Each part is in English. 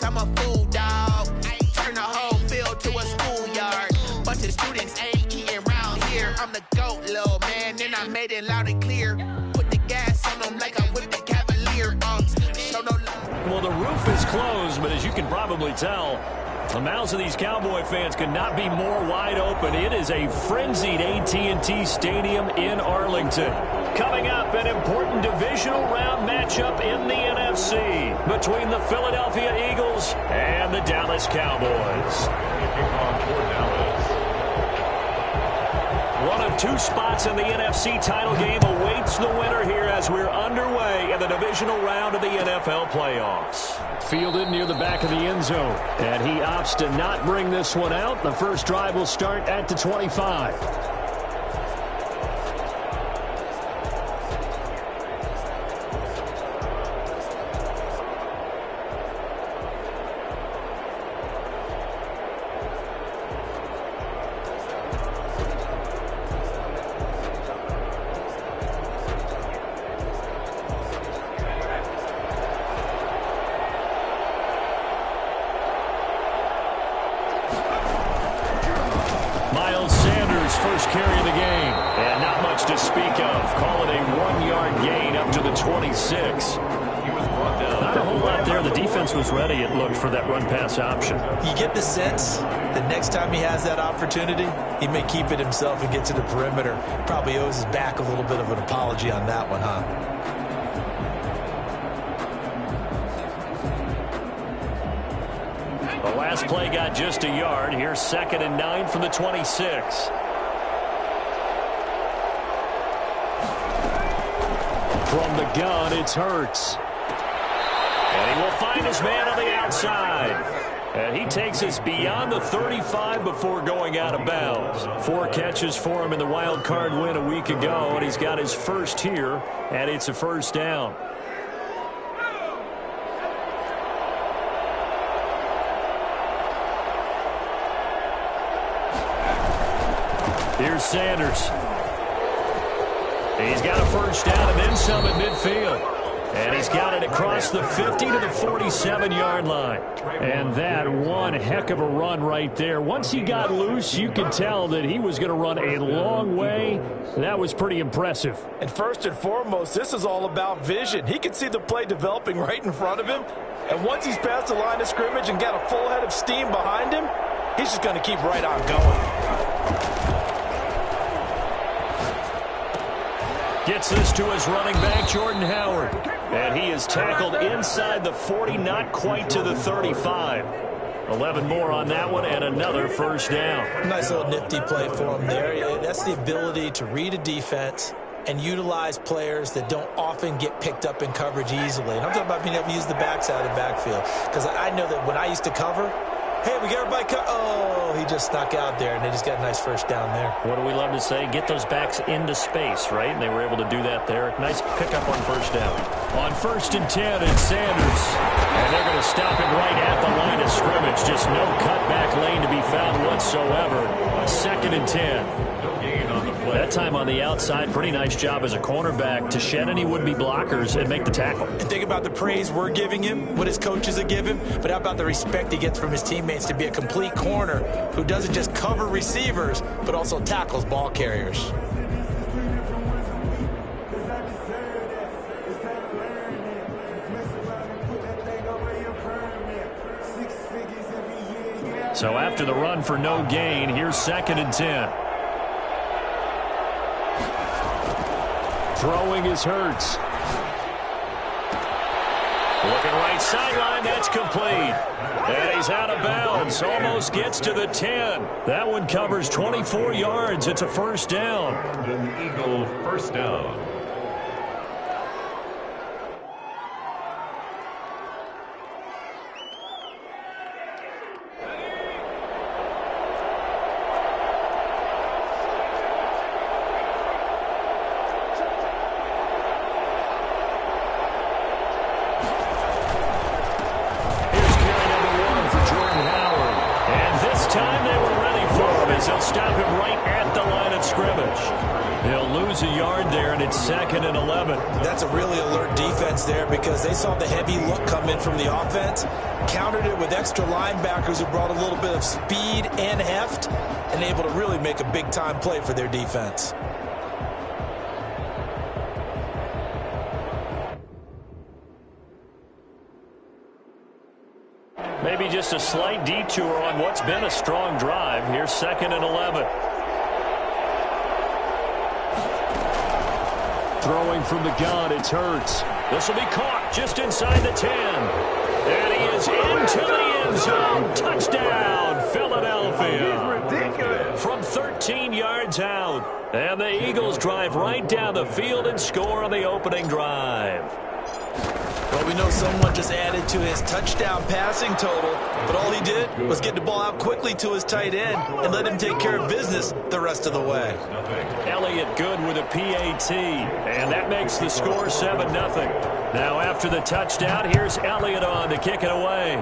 I'm a fool, dog. Turn the whole field to a schoolyard. Bunch of students ain't eating round here. I'm the GOAT, little man, and I made it loud and clear. Put the gas on them like I whipped the Cavalier. Show no love. Well, the roof is closed, but as you can probably tell, the mouths of these Cowboy fans could not be more wide open. It is a frenzied AT&T Stadium in Arlington. Coming up, an important divisional round matchup in the NFC between the Philadelphia Eagles and the Dallas Cowboys. One of two spots in the NFC title game awaits the winner here as we're underway in the divisional round of the NFL playoffs. Fielded near the back of the end zone, and he opts to not bring this one out. The first drive will start at the 25. First carry of the game, and not much to speak of. Call it a 1-yard gain up to the 26. Not a whole lot there. The defense was ready, it looked, for that run-pass option. You get the sense that next time he has that opportunity, he may keep it himself and get to the perimeter. Probably owes his back a little bit of an apology on that one, huh? The last play got just a yard. Here's 2nd and 9 from the 26. From the gun, it's Hurts. And he will find his man on the outside. And he takes us beyond the 35 before going out of bounds. 4 catches for him in the wild card win a week ago, and he's got his first here, and it's a first down. Here's Sanders. He's got a first down and then some at midfield. And he's got it across the 50 to the 47-yard line. And that one heck of a run right there. Once he got loose, you could tell that he was going to run a long way. That was pretty impressive. And first and foremost, this is all about vision. He could see the play developing right in front of him. And once he's past the line of scrimmage and got a full head of steam behind him, he's just going to keep right on going. Gets this to his running back, Jordan Howard. And he is tackled inside the 40, not quite to the 35. 11 more on that one, and another first down. Nice little nifty play for him there. That's the ability to read a defense and utilize players that don't often get picked up in coverage easily. And I'm talking about being able to use the backside of the backfield. Because I know that when I used to cover, hey, we got everybody oh, he just snuck out there, and they just got a nice first down there. What do we love to say? Get those backs into space, right? And they were able to do that there. Nice pickup on first down. On 1st and 10, it's Sanders. And they're going to stop him right at the line of scrimmage. Just no cutback lane to be found whatsoever. 2nd and 10. That time on the outside, pretty nice job as a cornerback to shed any would-be blockers and make the tackle. And think about the praise we're giving him, what his coaches are giving, but how about the respect he gets from his teammates to be a complete corner who doesn't just cover receivers, but also tackles ball carriers. So after the run for no gain, here's 2nd and 10. Throwing is Hurts. Looking right sideline, that's complete. And he's out of bounds, almost gets to the 10. That one covers 24 yards. It's a first down. An Eagle first down. lose a yard there, and it's 2nd and 11. That's a really alert defense there because they saw the heavy look come in from the offense, countered it with extra linebackers who brought a little bit of speed and heft, and able to really make a big-time play for their defense. Maybe just a slight detour on what's been a strong drive. Here's 2nd and 11. Throwing from the gun, it's Hurts. This will be caught just inside the 10. And he is into the end zone. Touchdown, Philadelphia. Ridiculous. From 13 yards out. And the Eagles drive right down the field and score on the opening drive. Well, we know someone just added to his touchdown passing total, but all he did was get the ball out quickly to his tight end and let him take care of business the rest of the way. Elliott good with a PAT, and that makes the score 7-0. Now after the touchdown, here's Elliott on to kick it away.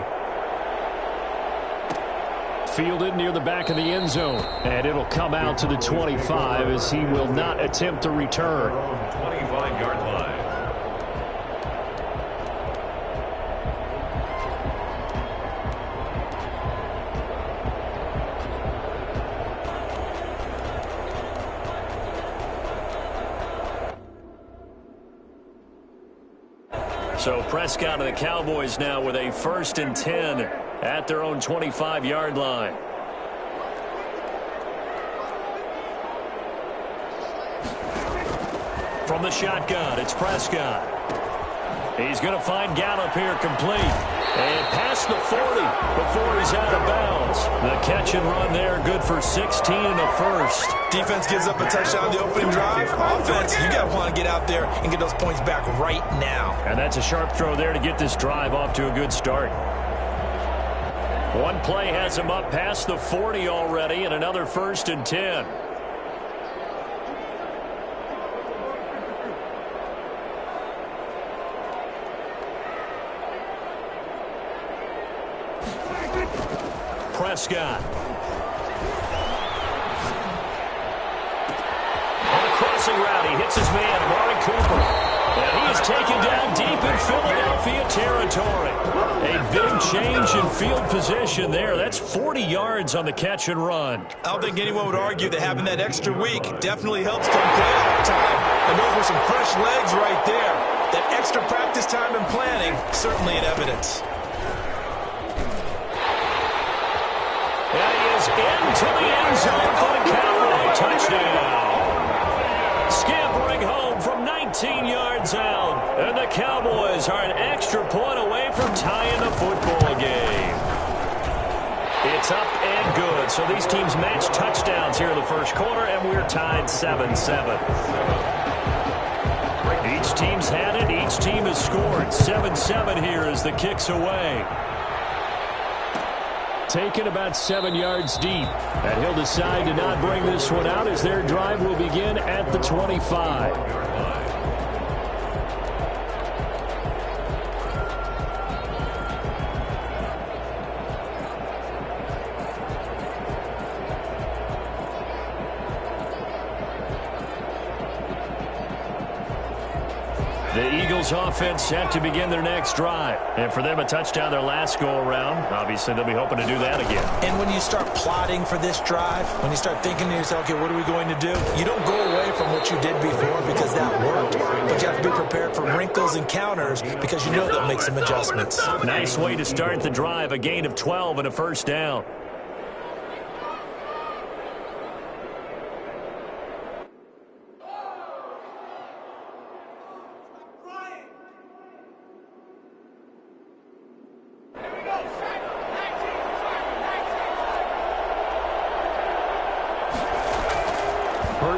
Fielded near the back of the end zone, and it'll come out to the 25 as he will not attempt to return. 25-yard line. So Prescott and the Cowboys now with a 1st and 10 at their own 25-yard line. From the shotgun, it's Prescott. He's going to find Gallup here complete. And past the 40 before he's out of bounds. The catch and run there, good for 16 and a first. Defense gives up a touchdown the opening drive. Offense, you got to want to get out there and get those points back right now. And that's a sharp throw there to get this drive off to a good start. One play has him up past the 40 already, and another 1st and 10. Prescott. On a crossing route, he hits his man, Amari Cooper. And he is taken down deep in Philadelphia territory. A big change in field position there. That's 40 yards on the catch and run. I don't think anyone would argue that having that extra week definitely helps come playoff time. And those were some fresh legs right there. That extra practice time and planning, certainly in evidence. And he is into the end zone for the Cowboy touchdown. Scampering home from 19 yards out. And the Cowboys are an extra point away from tying the football game. It's up and good. So these teams match touchdowns here in the first quarter, and we're tied 7-7. Each team's had it. Each team has scored. 7-7 here as the kick's away. Taken about 7 yards deep. And he'll decide to not bring this one out as their drive will begin at the 25. The Eagles offense set to begin their next drive. And for them, a touchdown their last go-around. Obviously, they'll be hoping to do that again. And when you start plotting for this drive, when you start thinking to yourself, okay, what are we going to do? You don't go away from what you did before because that worked. But you have to be prepared for wrinkles and counters because you know they'll make some adjustments. Nice way to start the drive. A gain of 12 and a first down.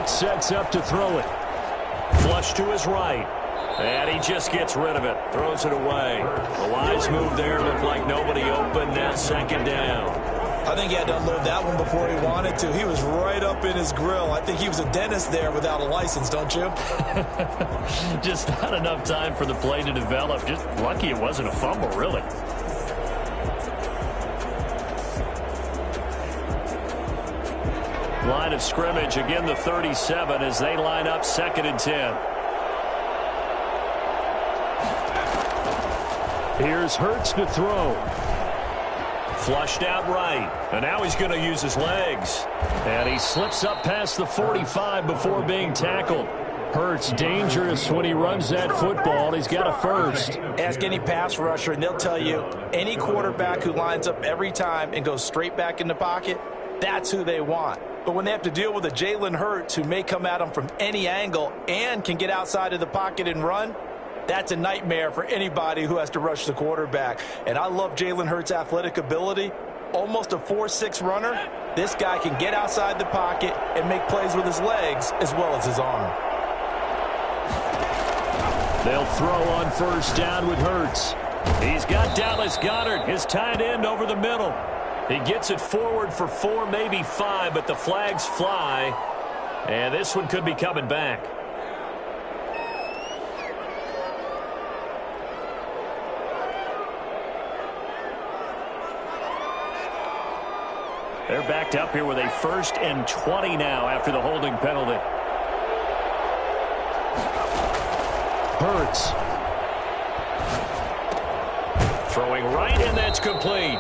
Sets up to throw it. Flush to his right. And he just gets rid of it. Throws it away. A wise move there. Looked like nobody open. Now 2nd down. I think he had to unload that one before he wanted to. He was right up in his grill. I think he was a dentist there without a license, don't you? Just not enough time for the play to develop. Just lucky it wasn't a fumble, really. Line of scrimmage, again the 37 as they line up 2nd and 10. Here's Hurts to throw. Flushed out right. And now he's going to use his legs. And he slips up past the 45 before being tackled. Hurts dangerous when he runs that football. He's got a first. Ask any pass rusher, and they'll tell you any quarterback who lines up every time and goes straight back in the pocket, that's who they want. But when they have to deal with a Jalen Hurts who may come at them from any angle and can get outside of the pocket and run, that's a nightmare for anybody who has to rush the quarterback. And I love Jalen Hurts' athletic ability. Almost a 4.6 runner. This guy can get outside the pocket and make plays with his legs as well as his arm. They'll throw on first down with Hurts. He's got Dallas Goedert, his tight end, over the middle. He gets it forward for 4, maybe 5, but the flags fly. And this one could be coming back. They're backed up here with a 1st and 20 now after the holding penalty. Hurts. Throwing right, and that's complete.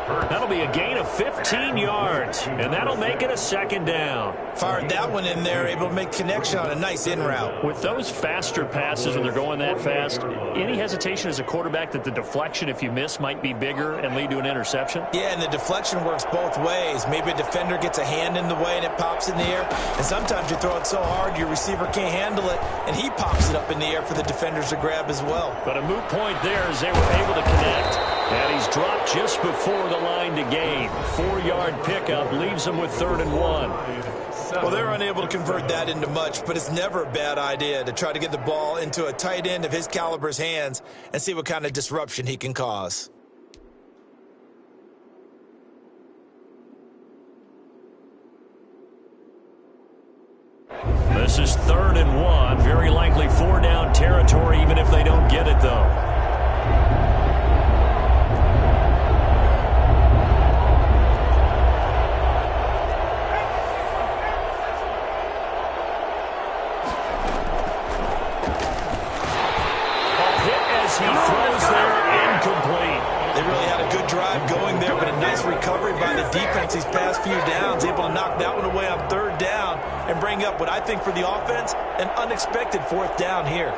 That'll be a gain of 15 yards, and that'll make it a 2nd down. Fired that one in there, able to make connection on a nice in route. With those faster passes, and they're going that fast, any hesitation as a quarterback that the deflection, if you miss, might be bigger and lead to an interception? Yeah, and the deflection works both ways. Maybe a defender gets a hand in the way and it pops in the air. And sometimes you throw it so hard your receiver can't handle it, and he pops it up in the air for the defenders to grab as well. But a moot point there as they were able to connect. And he's dropped just before the line to gain. 4-yard pickup leaves him with 3rd and 1. Well, they're unable to convert that into much, but it's never a bad idea to try to get the ball into a tight end of his caliber's hands and see what kind of disruption he can cause. This is 3rd and 1. Very likely 4-down territory, even if they don't get it, though. He throws there, incomplete. They really had a good drive going there, but a nice recovery by the defense these past few downs, able to knock that one away on 3rd down and bring up what I think for the offense, an unexpected 4th down here.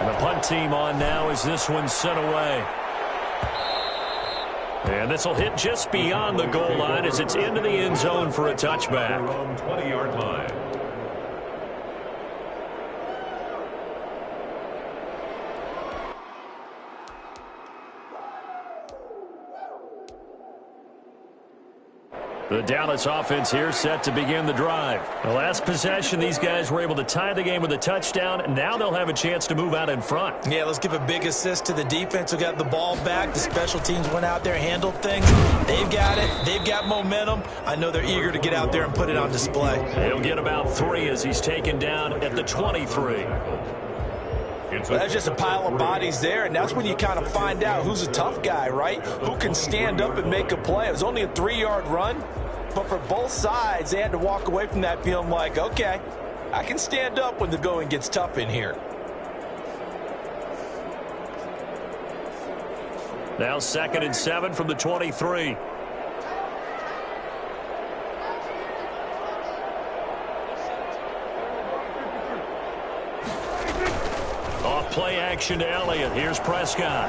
And the punt team on now as this one's sent away. And this will hit just beyond the goal line as it's into the end zone for a touchback. 20-yard line. The Dallas offense here set to begin the drive. The last possession, these guys were able to tie the game with a touchdown, and now they'll have a chance to move out in front. Yeah, let's give a big assist to the defense who got the ball back. The special teams went out there, handled things. They've got it. They've got momentum. I know they're eager to get out there and put it on display. He'll get about 3 as he's taken down at the 23. Well, that's just a pile of bodies there, and that's when you kind of find out who's a tough guy, right? Who can stand up and make a play. It was only a 3-yard run, but for both sides, they had to walk away from that feeling like, okay, I can stand up when the going gets tough in here. Now 2nd and 7 from the 23. Play action to Elliott. Here's Prescott.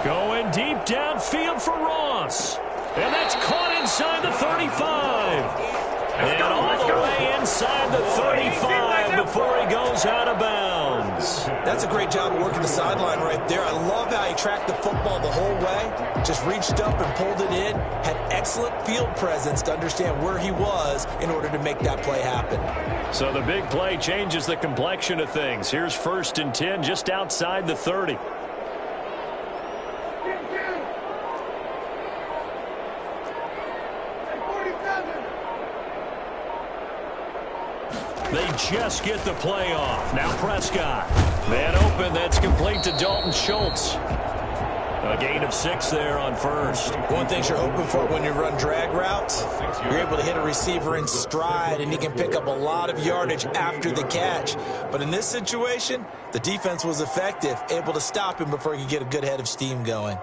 Going deep downfield for Ross. And that's caught inside the 35. And all the way inside the 35 before he goes out of bounds. That's a great job of working the sideline right there. I love how he tracked the football the whole way. Just reached up and pulled it in. Had excellent field presence to understand where he was in order to make that play happen. So the big play changes the complexion of things. Here's 1st and 10 just outside the 30. They just get the play off. Now Prescott. Man open. That's complete to Dalton Schultz. A gain of 6 there on first. One thing you're hoping for when you run drag routes, you're able to hit a receiver in stride, and he can pick up a lot of yardage after the catch. But in this situation, the defense was effective, able to stop him before he could get a good head of steam going.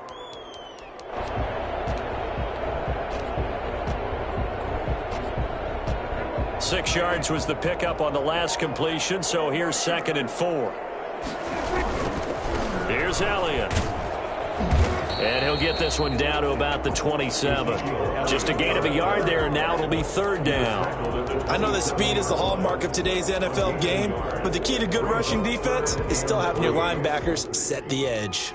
Six yards was the pickup on the last completion, so here's 2nd and 4. Here's Elliott. And he'll get this one down to about the 27. Just a gain of a yard there, and now it'll be 3rd down. I know that speed is the hallmark of today's NFL game, but the key to good rushing defense is still having your linebackers set the edge.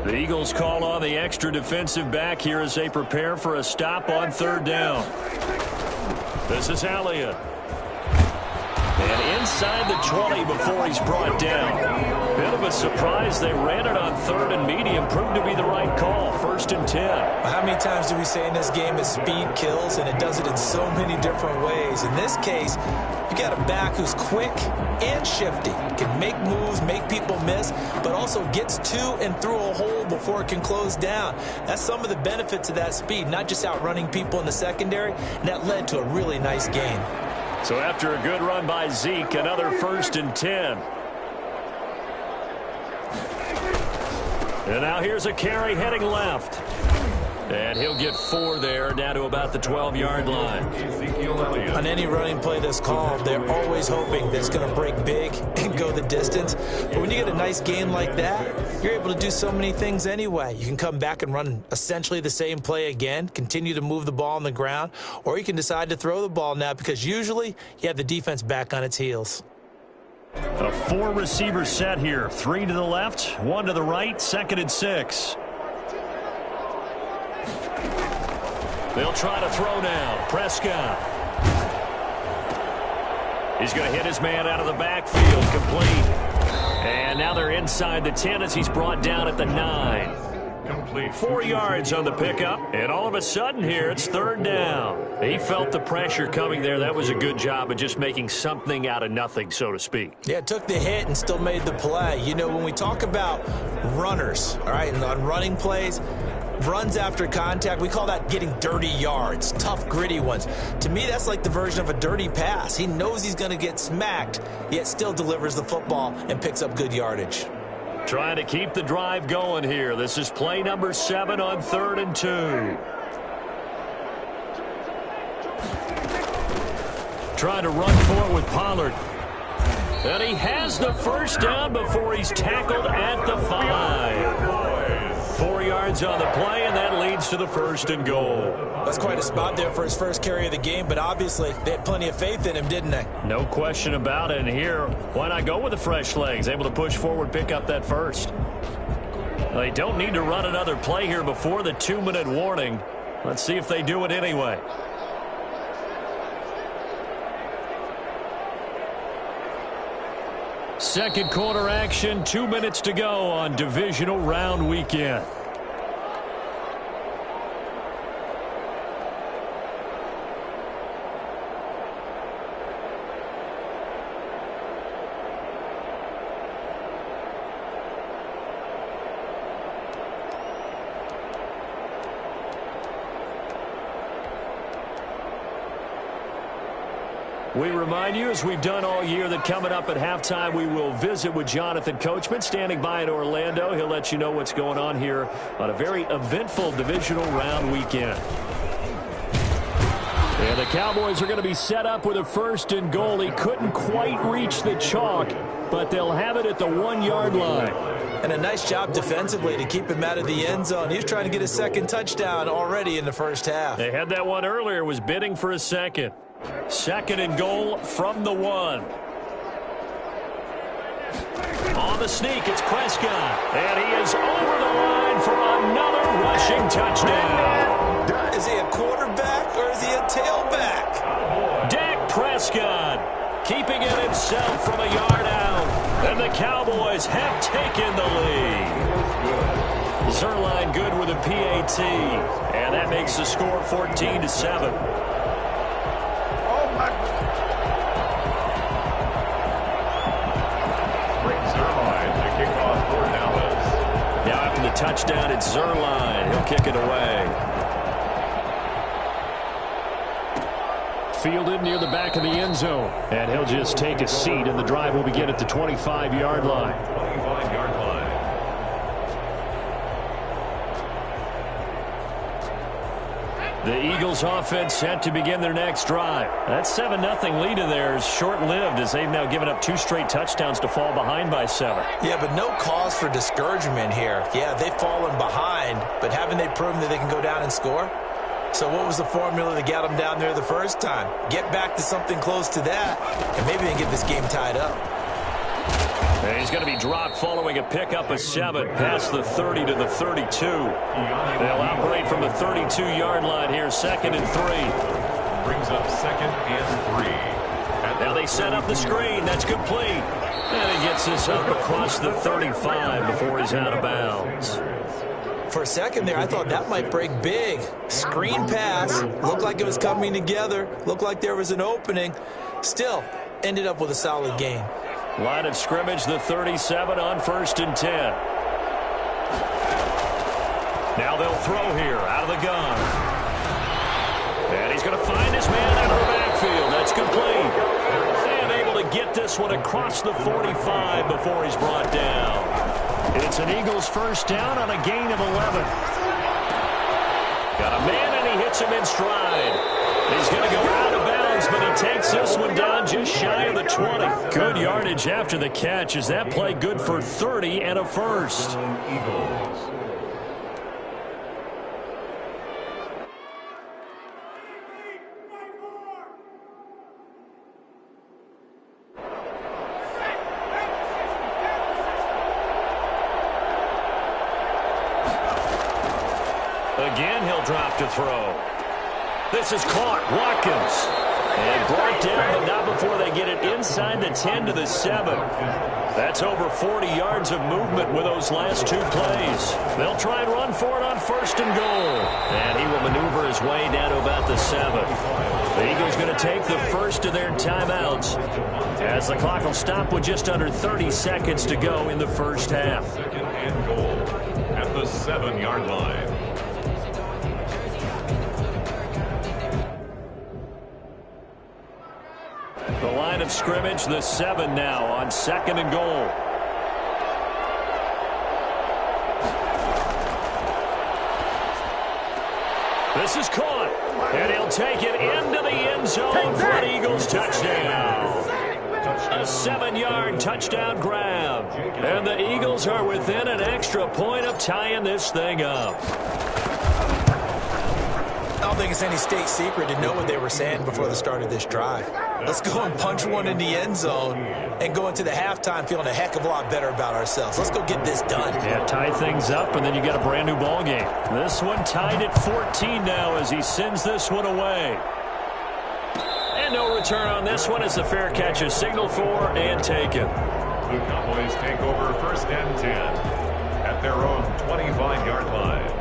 The Eagles call on the extra defensive back here as they prepare for a stop on 3rd down. This is Elliott. And inside the 20 before he's brought down. Bit of a surprise. They ran it on 3rd and medium. Proved to be the right call. 1st and 10. How many times do we say in this game that speed kills, and it does it in so many different ways? In this case, you got a back who's quick and shifty, can make moves, make people miss, but also gets to and through a hole before it can close down. That's some of the benefits of that speed, not just outrunning people in the secondary, and that led to a really nice gain. So after a good run by Zeke, another 1st and 10. And now here's a carry heading left. And he'll get 4 there, down to about the 12-yard line. On any running play that's called, they're always hoping that it's going to break big and go the distance. But when you get a nice gain like that, you're able to do so many things anyway. You can come back and run essentially the same play again, continue to move the ball on the ground, or you can decide to throw the ball now because usually you have the defense back on its heels. A 4-receiver set here. 3 to the left, 1 to the right, 2nd and 6. They'll try to throw now. Prescott. He's going to hit his man out of the backfield. Complete. And now they're inside the 10 as he's brought down at the 9. Complete. 4 yards on the pickup. And all of a sudden here, it's 3rd down. He felt the pressure coming there. That was a good job of just making something out of nothing, so to speak. Yeah, took the hit and still made the play. You know, when we talk about runners, all right, and on running plays, runs after contact, we call that getting dirty yards, tough, gritty ones. To me, that's like the version of a dirty pass. He knows he's going to get smacked, yet still delivers the football and picks up good yardage. Trying to keep the drive going here. This is play number 7 on 3rd and 2. Trying to run for it with Pollard. And he has the 1st down before he's tackled at the 5. 4 yards on the play, and that leads to the 1st and goal. That's quite a spot there for his first carry of the game, but obviously they had plenty of faith in him, didn't they? No question about it. And here, why not go with the fresh legs? Able to push forward, pick up that 1st. They don't need to run another play here before the 2-minute warning. Let's see if they do it anyway. Second quarter action, 2 minutes to go on divisional round weekend. We remind you, as we've done all year, that coming up at halftime, we will visit with Jonathan Coachman, standing by in Orlando. He'll let you know what's going on here on a very eventful divisional round weekend. And the Cowboys are going to be set up with a 1st and goal. He couldn't quite reach the chalk, but they'll have it at the 1-yard line. And a nice job defensively to keep him out of the end zone. He was trying to get his 2nd touchdown already in the first half. They had that one earlier, was bidding for a 2nd. 2nd and goal from the 1. On the sneak, it's Prescott. And he is over the line for another rushing touchdown. Is he an a quarterback or is he a tailback? Dak Prescott keeping it himself from a yard out. And the Cowboys have taken the lead. Zerline good with a PAT. And that makes the score 14-7. Now after the touchdown, it's Zerline. He'll kick it away. Fielded near the back of the end zone. And he'll just take a seat, and the drive will begin at the 25-yard line. 25-yard line. The Eagles offense set to begin their next drive. That 7-0 lead in there is short-lived as they've now given up 2 straight touchdowns to fall behind by 7. Yeah, but no cause for discouragement here. Yeah, they've fallen behind, but haven't they proven that they can go down and score? So what was the formula that got them down there the first time? Get back to something close to that, and maybe they can get this game tied up. And he's going to be dropped following a pickup of 7 past the 30 to the 32. They'll operate from the 32-yard line here, 2nd and 3. Brings up 2nd and 3. Now they set up the screen. That's complete. And he gets this up across the 35 before he's out of bounds. For a second there, I thought that might break big. Screen pass. Looked like it was coming together. Looked like there was an opening. Still, ended up with a solid gain. Line of scrimmage, the 37 on 1st and 10. Now they'll throw here out of the gun. And he's going to find his man out of the backfield. That's complete. And able to get this one across the 45 before he's brought down. It's an Eagles first down on a gain of 11. Got a man, and he hits him in stride. He's going to go out of bounds, but he takes this one down just shy of the 20. Good yardage after the catch. Is that play good for 30 and a first? Eagles. Again, he'll drop to throw. This is caught. Watkins. And brought down, but not before they get it inside the 10 to the 7. That's over 40 yards of movement with those last 2 plays. They'll try and run for it on 1st and goal. And he will maneuver his way down to about the 7. The Eagles going to take the first of their timeouts as the clock will stop with just under 30 seconds to go in the first half. 2nd and goal at the 7-yard line. The line of scrimmage, the 7 now on 2nd and goal. This is caught, and he'll take it into the end zone for an Eagles touchdown. A 7-yard touchdown grab, and the Eagles are within an extra point of tying this thing up. I don't think it's any state secret to know what they were saying before the start of this drive. Let's go and punch one in the end zone and go into the halftime feeling a heck of a lot better about ourselves. Let's go get this done. Yeah, tie things up, and then you get a brand new ball game. This one tied at 14 now as he sends this one away. And no return on this one as the fair catch is signaled for and taken. The Cowboys take over 1st and 10 at their own 25-yard line.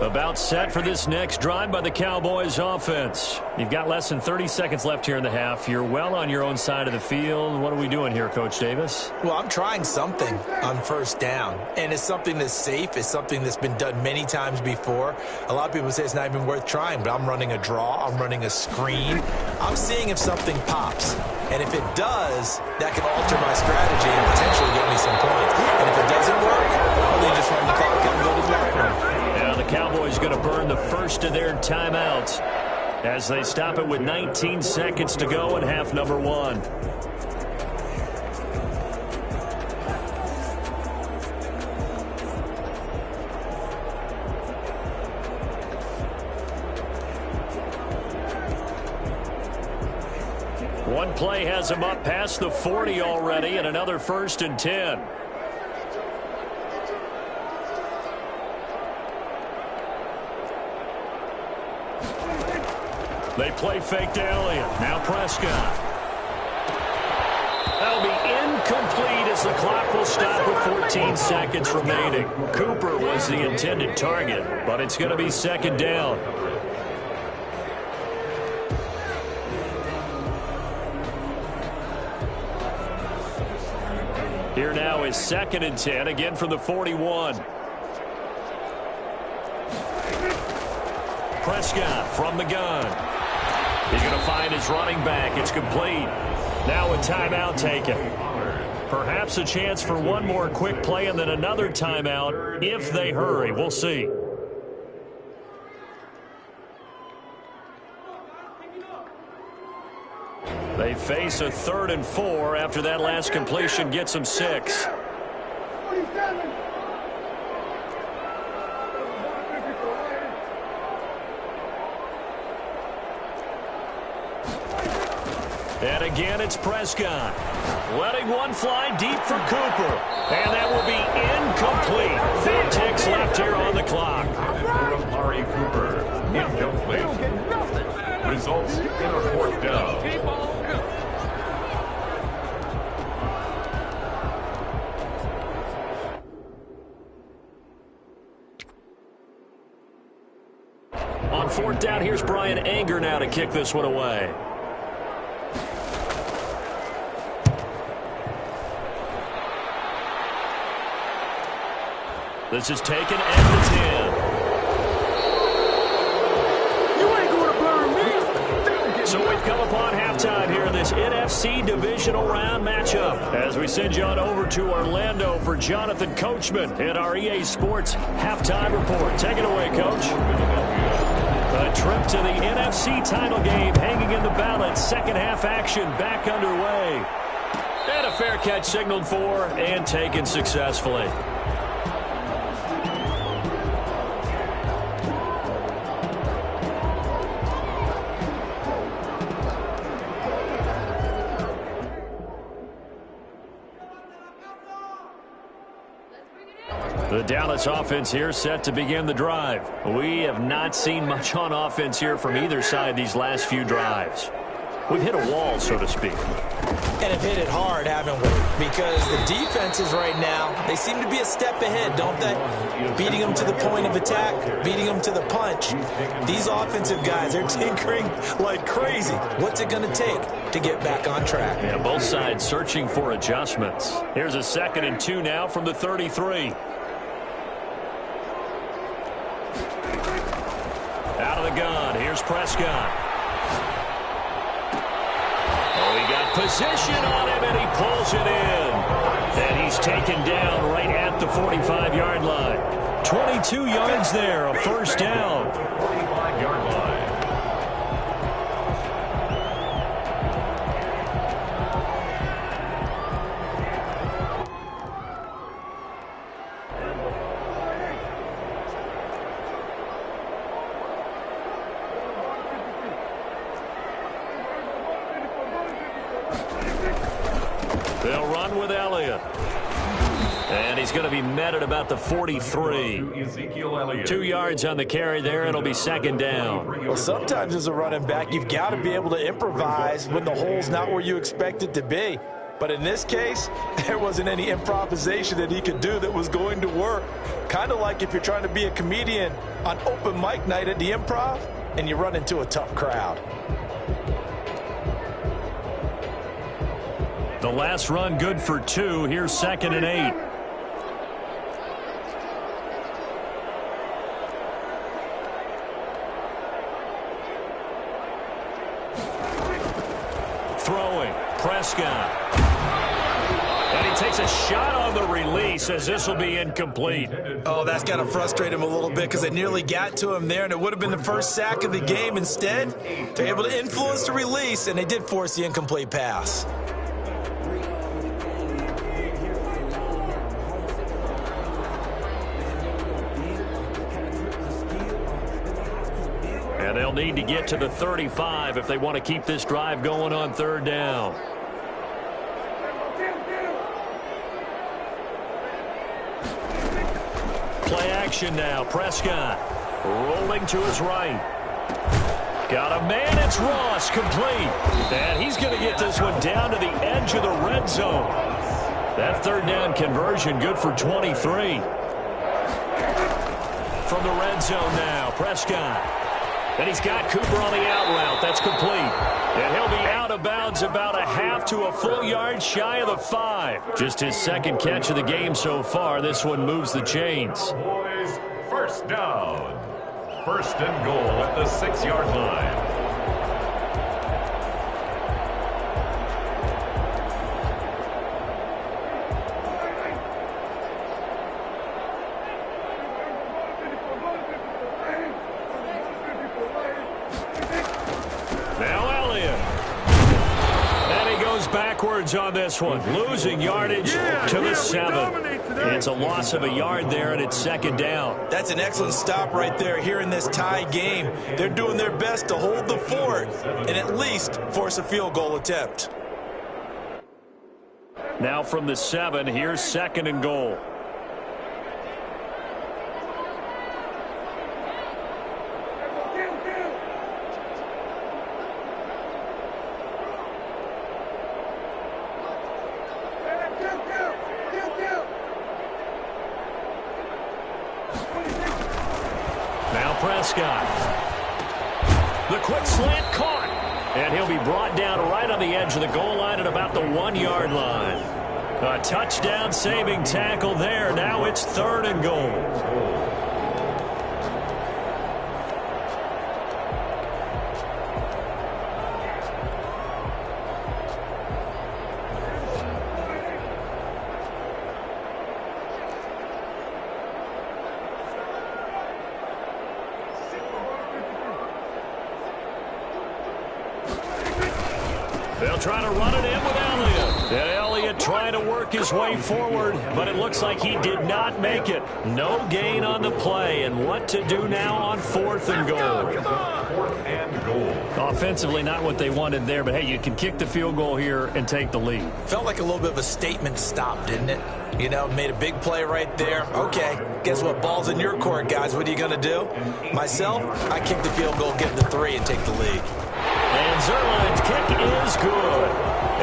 About set for this next drive by the Cowboys offense. You've got less than 30 seconds left here in the half. You're well on your own side of the field. What are we doing here, Coach Davis? Well, I'm trying something on 1st down, and it's something that's safe. It's something that's been done many times before. A lot of people say it's not even worth trying, but I'm running a draw. I'm running a screen. I'm seeing if something pops, and if it does, that can alter my strategy and potentially get me some points. And if it doesn't work, well, then just run the clock out and go to the locker room. Now the Cowboys going to burn the first of their timeouts as they stop it with 19 seconds to go in half number 1. big play has him up past the 40 already, and another 1st and 10. They play fake to Elliott. Now Prescott. That'll be incomplete as the clock will stop with 14 seconds remaining. Cooper was the intended target, but it's going to be 2nd down. Here now is 2nd and 10, again from the 41. Prescott from the gun. He's going to find his running back. It's complete. Now a timeout taken. Perhaps a chance for one more quick play and then another timeout if they hurry. We'll see. They face a 3rd and 4 after that last completion gets them 6. And again, it's Prescott. Letting one fly deep for Cooper. And that will be incomplete. 4 ticks left here on the clock. Amari Cooper, incomplete. Results in a 4th down. On 4th down, here's Brian Anger now to kick this one away. This is taken at the 10. You ain't gonna burn me. So we've come upon halftime here in this NFC divisional round matchup as we send you on over to Orlando for Jonathan Coachman in our EA Sports halftime report. Take it away, Coach. A trip to the NFC title game hanging in the balance. 2nd half action back underway. And a fair catch signaled for and taken successfully. The Dallas offense here set to begin the drive. We have not seen much on offense here from either side these last few drives. We've hit a wall, so to speak. And have hit it hard, haven't we? Because the defenses right now, they seem to be a step ahead, don't they? Beating them to the point of attack, beating them to the punch. These offensive guys are tinkering like crazy. What's it going to take to get back on track? Yeah, both sides searching for adjustments. Here's a 2nd and 2 now from the 33. Out of the gun, here's Prescott. Oh, he got position on him, and he pulls it in. And he's taken down right at the 45-yard line. 22 yards there, a 1st down. 45-yard line. They'll run with Elliott. And he's going to be met at about the 43. 2 yards on the carry there. It'll be 2nd down. Well, sometimes as a running back, you've got to be able to improvise when the hole's not where you expect it to be. But in this case, there wasn't any improvisation that he could do that was going to work. Kind of like if you're trying to be a comedian on open mic night at the Improv and you run into a tough crowd. The last run good for 2. Here's 2nd and 8. Throwing, Prescott. And he takes a shot on the release as this will be incomplete. Oh, that's got to frustrate him a little bit because they nearly got to him there, and it would have been the first sack of the game. Instead, they're able to influence the release, and they did force the incomplete pass. And they'll need to get to the 35 if they want to keep this drive going on third down. Play action now. Prescott rolling to his right. Got a man. It's Ross, complete. And he's going to get this one down to the edge of the red zone. That third down conversion good for 23. From the red zone now, Prescott. And he's got Cooper on the out route. That's complete. And he'll be out of bounds about a half to a full yard shy of the 5. Just his second catch of the game so far. This one moves the chains. Boys, first down. First and goal at the 6-yard line. Backwards on this one, losing yardage to the 7. It's a loss of a yard there, and it's second down. That's an excellent stop right there here in this tie game. They're doing their best to hold the fort and at least force a field goal attempt. Now from the 7, here's second and goal. Prescott. The quick slant caught. And he'll be brought down right on the edge of the goal line at about the 1-yard line. A touchdown saving tackle there. Now it's third and goal. They'll try to run it in with Elliott. And Elliott trying to work his way forward, but it looks like he did not make it. No gain on the play, and what to do now on fourth and goal. Fourth and goal. Offensively, not what they wanted there, but hey, you can kick the field goal here and take the lead. Felt like a little bit of a statement stop, didn't it? You know, made a big play right there. Okay, guess what? Ball's in your court, guys. What are you going to do? Myself, I kick the field goal, get the 3, and take the lead. And Zerlin's kick is good.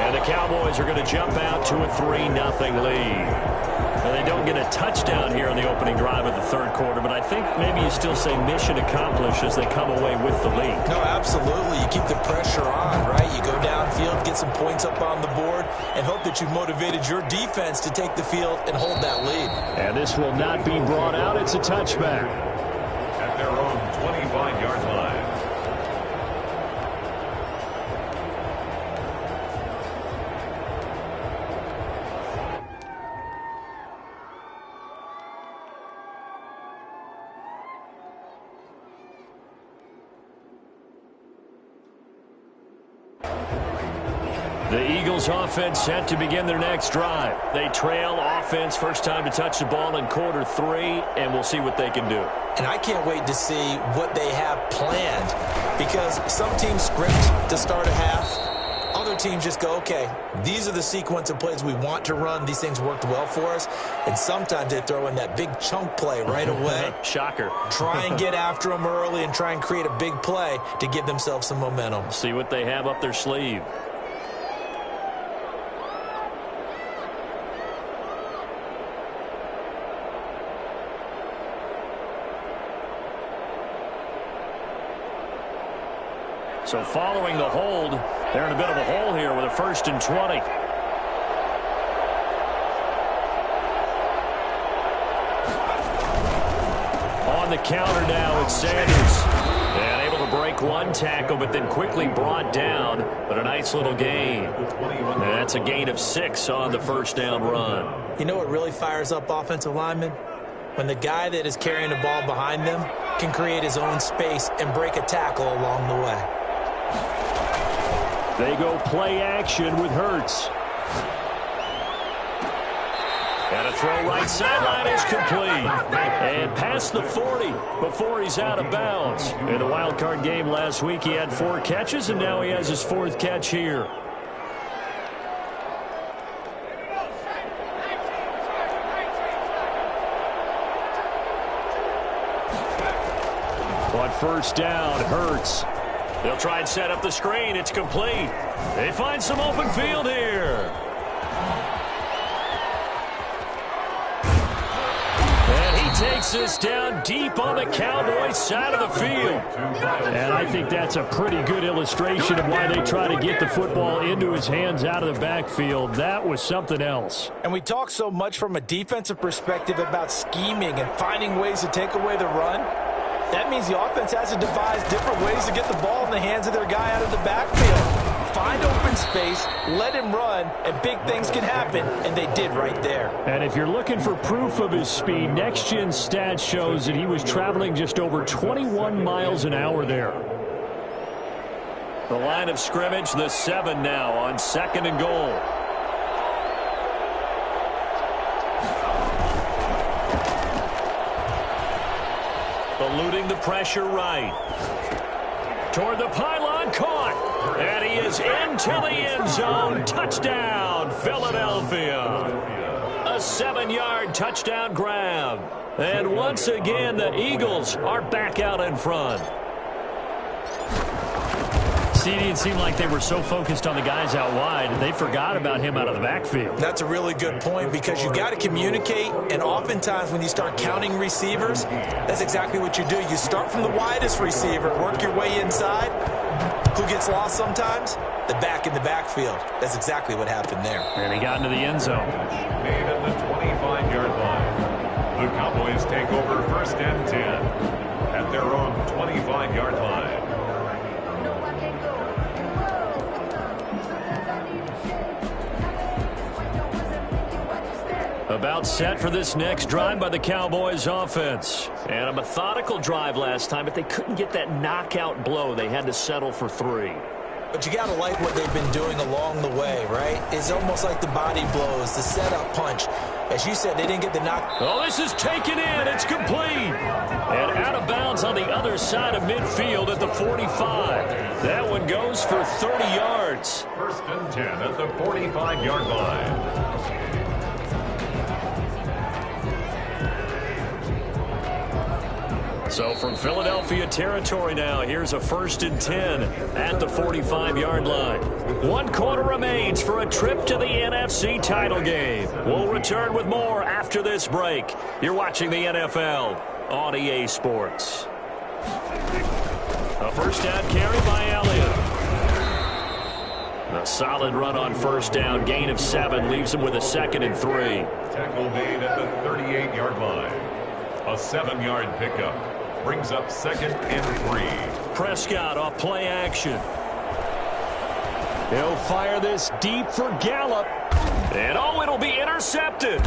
And the Cowboys are going to jump out to a 3-0 lead. Now, they don't get a touchdown here on the opening drive of the third quarter, but I think maybe you still say mission accomplished as they come away with the lead. No, absolutely. You keep the pressure on, right? You go downfield, get some points up on the board, and hope that you've motivated your defense to take the field and hold that lead. And this will not be brought out. It's a touchback. At their own 25-yard line. The Eagles offense set to begin their next drive. They trail offense, first time to touch the ball in quarter 3, and we'll see what they can do. And I can't wait to see what they have planned, because some teams script to start a half. Other teams just go, okay, these are the sequence of plays we want to run. These things worked well for us. And sometimes they throw in that big chunk play right away. Shocker. Try and get after them early and try and create a big play to give themselves some momentum. See what they have up their sleeve. So following the hold, they're in a bit of a hole here with a 1st and 20. On the counter now, it's Sanders. And able to break one tackle, but then quickly brought down. But a nice little gain. And that's a gain of 6 on the first down run. You know what really fires up offensive linemen? When the guy that is carrying the ball behind them can create his own space and break a tackle along the way. They go play action with Hurts. And a throw right sideline is complete. And past the 40 before he's out of bounds. In the wild card game last week, he had 4 catches, and now he has his 4th catch here. On first down, Hurts. They'll try and set up the screen. It's complete. They find some open field here. And he takes this down deep on the Cowboys side of the field. And I think that's a pretty good illustration of why they try to get the football into his hands out of the backfield. That was something else. And we talk so much from a defensive perspective about scheming and finding ways to take away the run. That means the offense has to devise different ways to get the ball in the hands of their guy out of the backfield. Find open space, let him run, and big things can happen, and they did right there. And if you're looking for proof of his speed, Next Gen Stats shows that he was traveling just over 21 miles an hour there. The line of scrimmage, the 7 now on 2nd and goal. Eluding the pressure right. Toward the pylon, caught. And he is into the end zone. Touchdown, Philadelphia. A 7-yard touchdown grab. And once again, the Eagles are back out in front. See, it seemed like they were so focused on the guys out wide, they forgot about him out of the backfield. That's a really good point because you got to communicate, and oftentimes when you start counting receivers, that's exactly what you do. You start from the widest receiver, work your way inside. Who gets lost sometimes? The back in the backfield. That's exactly what happened there. And he got into the end zone. Made at the 25-yard line. The Cowboys take over 1st and 10 at their own 25-yard line. About set for this next drive by the Cowboys offense. And a methodical drive last time, but they couldn't get that knockout blow. They had to settle for 3. But you got to like what they've been doing along the way, right? It's almost like the body blows, the setup punch. As you said, they didn't get the knock. Oh, this is taken in. It's complete. And out of bounds on the other side of midfield at the 45. That one goes for 30 yards. 1st and 10 at the 45-yard line. So from Philadelphia territory now, here's a 1st and 10 at the 45-yard line. 1 quarter remains for a trip to the NFC title game. We'll return with more after this break. You're watching the NFL on EA Sports. A 1st down carry by Elliott. A solid run on 1st down, gain of 7, leaves him with a 2nd and 3. Tackle made at the 38-yard line. A 7-yard pickup. Brings up 2nd and 3. Prescott off play action. He'll fire this deep for Gallup. And oh, it'll be intercepted.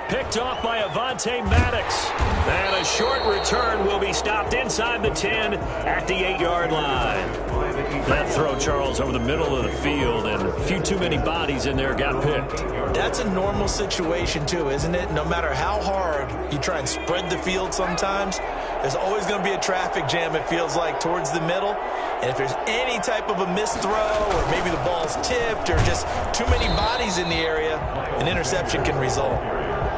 Picked off by Avonte Maddox. And a short return will be stopped inside the 10 at the 8-yard line. That throw, Charles, over the middle of the field, and a few too many bodies in there got picked. That's a normal situation, too, isn't it? No matter how hard you try and spread the field sometimes, there's always going to be a traffic jam, it feels like, towards the middle. And if there's any type of a missed throw or maybe the ball's tipped or just too many bodies in the area, an interception can result.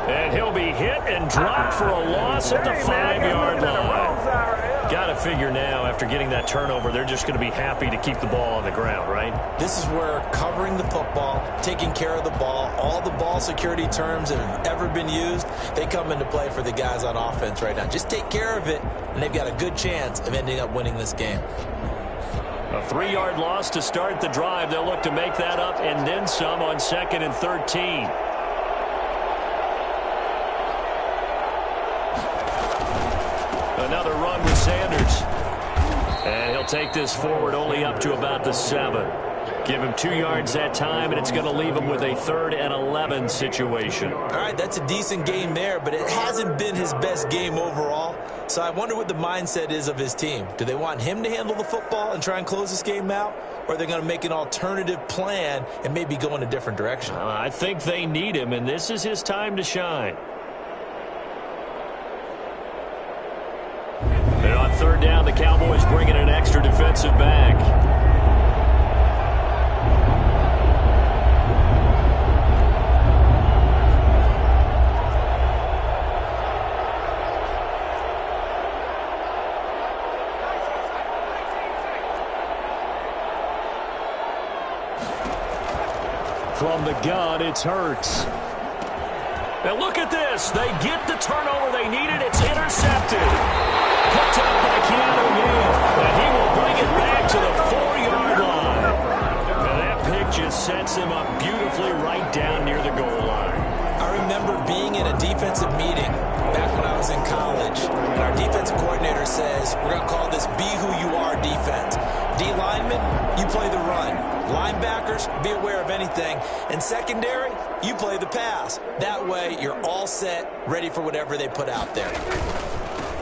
And he'll be hit and dropped for a loss at the 5-yard line. Got to figure now, after getting that turnover, they're just going to be happy to keep the ball on the ground, right? This is where covering the football, taking care of the ball, all the ball security terms that have ever been used, they come into play for the guys on offense right now. Just take care of it, and they've got a good chance of ending up winning this game. A 3-yard loss to start the drive. They'll look to make that up and then some on 2nd and 13. Another run with Sanders. And he'll take this forward only up to about the 7. Give him 2 yards that time, and it's going to leave him with a 3rd and 11 situation. All right, that's a decent game there, but it hasn't been his best game overall. So I wonder what the mindset is of his team. Do they want him to handle the football and try and close this game out? Or are they going to make an alternative plan and maybe go in a different direction? I think they need him, and this is his time to shine. And on 3rd down, the Cowboys bring in an extra defensive back. From the gun, it's Hurts. Now look at this. They get the turnover they needed. It's intercepted. Picked up by Keanu Neal. And he will bring it back to the 4-yard line. And that pick just sets him up beautifully right down near the goal line. I remember being in a defensive meeting back when I was in college, and our defensive coordinator says, we're going to call this Be Who You Are defense. D linemen, you play the run. Linebackers, be aware of anything. And secondary, you play the pass. That way, you're all set, ready for whatever they put out there.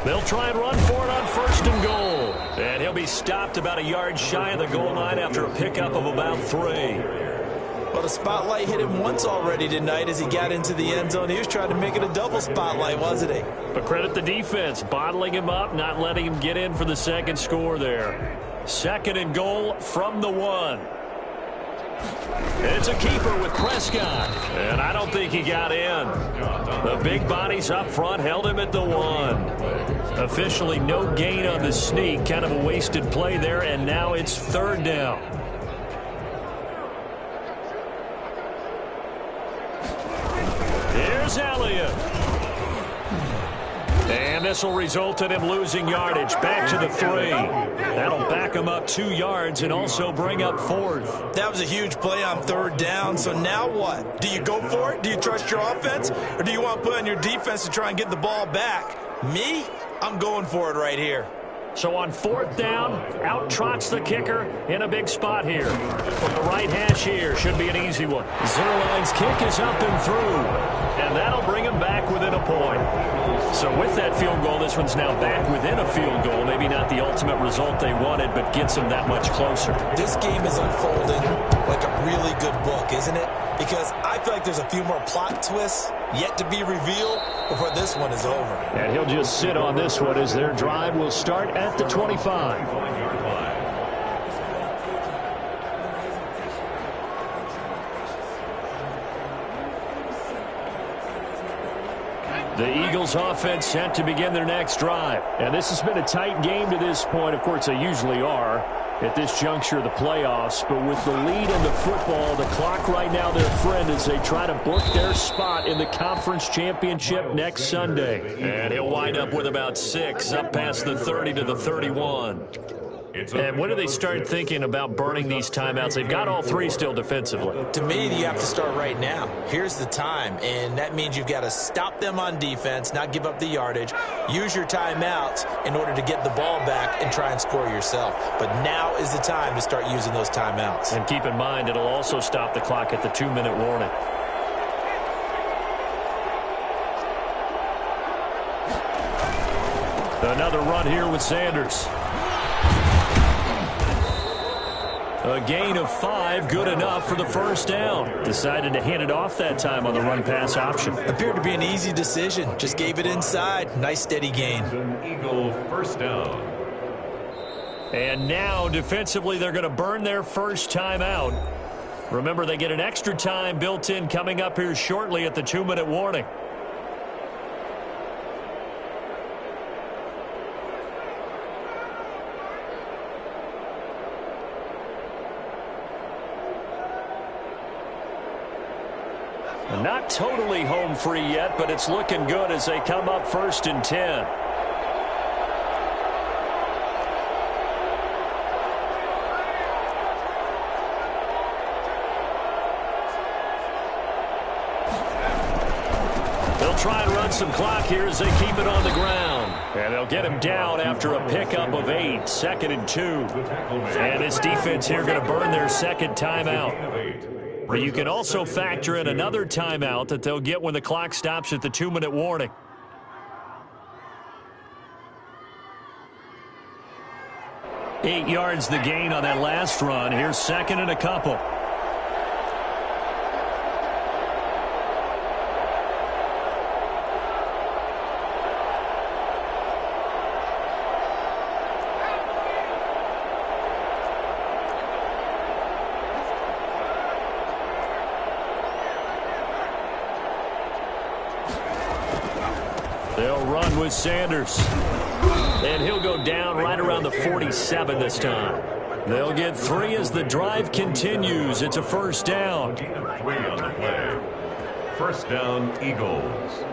They'll try and run for it on 1st and goal. And he'll be stopped about a yard shy of the goal line after a pickup of about 3. Well, the spotlight hit him once already tonight as he got into the end zone. He was trying to make it a double spotlight, wasn't he? But credit the defense, bottling him up, not letting him get in for the second score there. 2nd and goal from the 1. It's a keeper with Prescott, and I don't think he got in. The big bodies up front held him at the 1. Officially no gain on the sneak, kind of a wasted play there, and now it's 3rd down. Here's Elliott. And this will result in him losing yardage back to the 3. That'll back him up 2 yards and also bring up 4th. That was a huge play on 3rd down. So now what? Do you go for it? Do you trust your offense? Or do you want to put on your defense to try and get the ball back? Me? I'm going for it right here. So on 4th down, out trots the kicker in a big spot here. From the right hash here, should be an easy one. Zerline's kick is up and through. And that'll bring him back within a point. So with that field goal, this one's now back within a field goal. Maybe not the ultimate result they wanted, but gets them that much closer. This game is unfolding like a really good book, isn't it? Because I feel like there's a few more plot twists yet to be revealed before this one is over. And he'll just sit on this one as their drive will start at the 25. The Eagles offense set to begin their next drive. And this has been a tight game to this point. Of course, they usually are at this juncture of the playoffs. But with the lead in the football, the clock right now their friend as they try to book their spot in the conference championship next Sunday. And he'll wind up with about 6 up past the 30 to the 31. And when do they start thinking about burning these timeouts? They've got all 3 still defensively. To me, you have to start right now. Here's the time, and that means you've got to stop them on defense, not give up the yardage, use your timeouts in order to get the ball back and try and score yourself. But now is the time to start using those timeouts. And keep in mind, it'll also stop the clock at the 2-minute warning. Another run here with Sanders. A gain of 5, good enough for the 1st down. Decided to hand it off that time on the run-pass option. Appeared to be an easy decision. Just gave it inside. Nice, steady gain. Eagle 1st down. And now, defensively, they're going to burn their first time out. Remember, they get an extra time built in coming up here shortly at the 2-minute warning. Not totally home free yet, but it's looking good as they come up 1st and 10. They'll try and run some clock here as they keep it on the ground. And they'll get him down after a pickup of 8, 2nd and 2. And this defense here going to burn their second timeout. But you can also factor in another timeout that they'll get when the clock stops at the 2-minute warning. Eight yards the gain on that last run. Here's 2nd and a couple. They'll run with Sanders. And he'll go down right around the 47 this time. They'll get 3 as the drive continues. It's a first down. 3 on the play. First down, Eagles.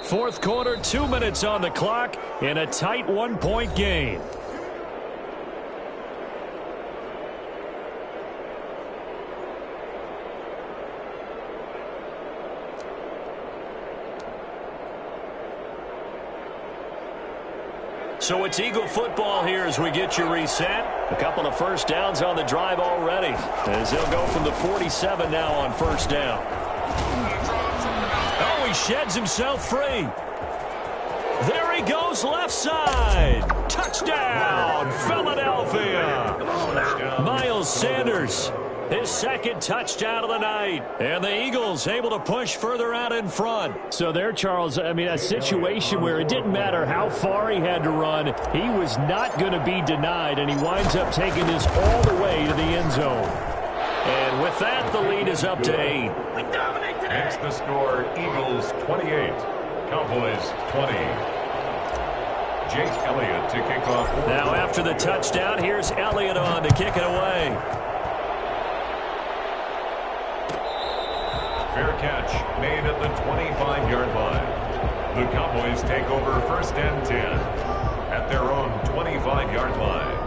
Fourth quarter, 2 minutes on the clock in a tight 1-point game. So it's Eagle football here as we get you reset. A couple of first downs on the drive already, as they'll go from the 47 now on first down. Oh, he sheds himself free. There he goes, left side. Touchdown, Philadelphia. Miles Sanders, his second touchdown of the night. And the Eagles able to push further out in front. So there, Charles, I mean, a situation where it didn't matter how far he had to run. He was not going to be denied, and he winds up taking this all the way to the end zone. And with that, the lead is up to 8. Makes the score Eagles 28, Cowboys 20. Jake Elliott to kick off. Now after the touchdown, here's Elliott on to kick it away. Fair catch made at the 25-yard line. The Cowboys take over first and 10 at their own 25-yard line.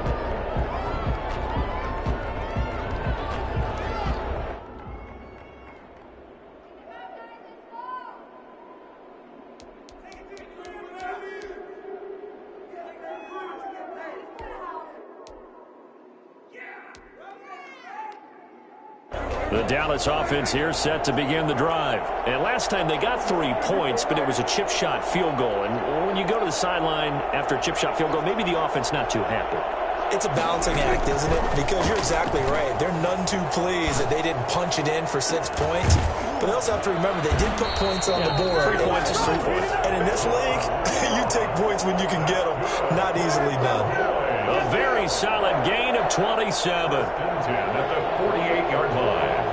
The Dallas offense here set to begin the drive. And last time they got 3 points, but it was a chip shot field goal. And when you go to the sideline after a chip shot field goal, maybe the offense not too happy. It's a balancing act, isn't it? Because you're exactly right. They're none too pleased that they didn't punch it in for 6 points. But they also have to remember they did put points on the board. 3 points is 3 points. And in this league, you take points when you can get them. Not easily done. A very solid gain of 27. 10 at the 48-yard line.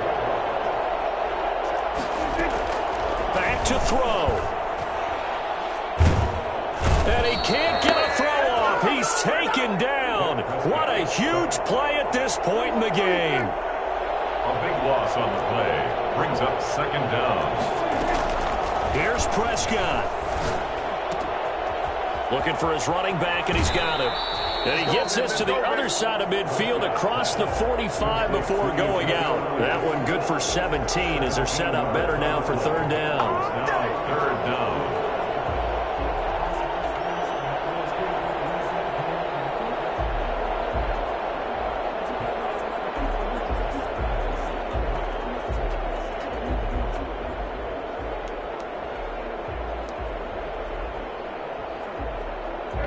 Back to throw. And he can't get a throw off. He's taken down. What a huge play at this point in the game. A big loss on the play. Brings up second down. Here's Prescott. Looking for his running back, and he's got him. And he gets this to the other side of midfield across the 45 before going out. That one good for 17 as they're set up better now for third down. Now third down.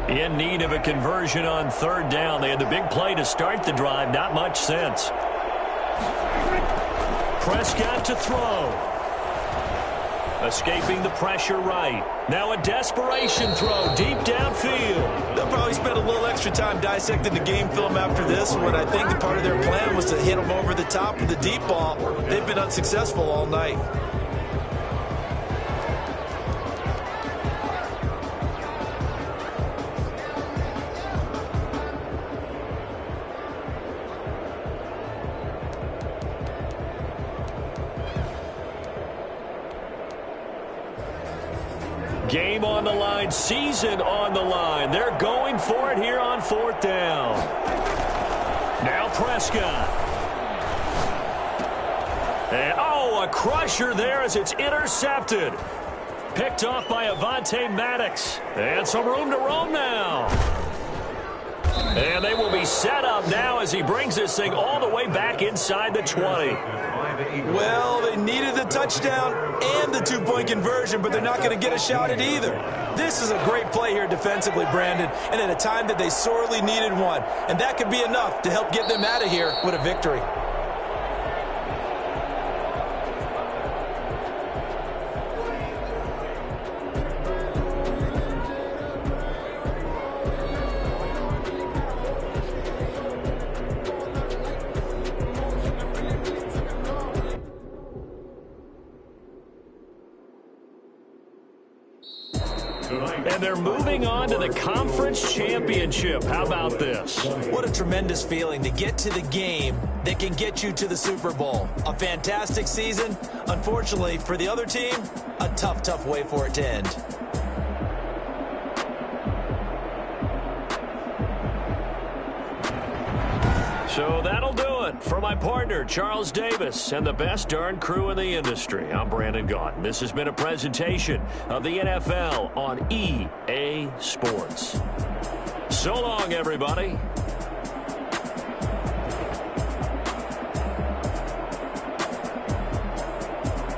In need of a conversion on third down. They had the big play to start the drive. Not much sense. Prescott to throw. Escaping the pressure right. Now a desperation throw deep downfield. They'll probably spend a little extra time dissecting the game film after this one. I think part of their plan was to hit them over the top with the deep ball. They've been unsuccessful all night. Game on the line, season on the line. They're going for it here on fourth down. Now Prescott. And, oh, a crusher there as it's intercepted. Picked off by Avonte Maddox. And some room to roam now. And they will be set up now as he brings this thing all the way back inside the 20. Well, they needed the touchdown and the two-point conversion, but they're not going to get a shot at either. This is a great play here defensively, Brandon, and at a time that they sorely needed one. And that could be enough to help get them out of here with a victory. And they're moving on to the conference championship. How about this? What a tremendous feeling to get to the game that can get you to the Super Bowl. A fantastic season. Unfortunately, for the other team, a tough, tough way for it to end. So that'll do it for my partner, Charles Davis, and the best darn crew in the industry. I'm Brandon Gaudin. This has been a presentation of the NFL on EA Sports. So long, everybody.